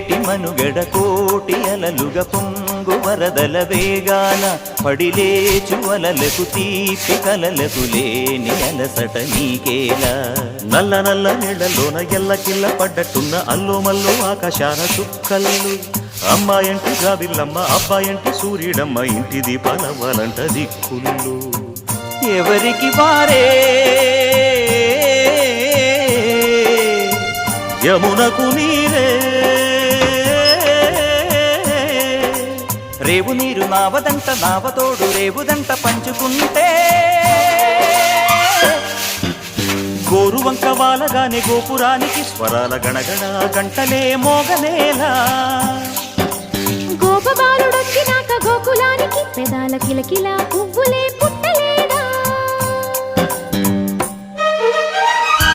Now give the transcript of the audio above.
నేటి మనుగడ కోటి అలలుగా పొంగు వరదల వేగాన పడిలేచు అలలకు తీపి కలలకు లేని అలసట నీకేలా నల్ల నల్ల నీళ్లలోన ఎల్లకిల్ల పడ్డట్టున్న అల్లో మల్లో ఆకాశాన చుక్కల్లు అమ్మాయంటి జాబిల్లమ్మ అబ్బాయంటి సూర్యుడమ్మ ఇంటి దీపాలవ్వాలంట దిక్కులు ఎవరికి వారే యమునకు నీరే రేవు నీరు నావదంట నావతోడు రేవుదంట పంచుకుంటే గోరువంక వాలగానే గోపురానికి స్వరాల గణగణ గంటలే మోగనేలా గోపబాలుడొచ్చినాక గోకులానికి పెదాల కిలకిలా పువ్వులే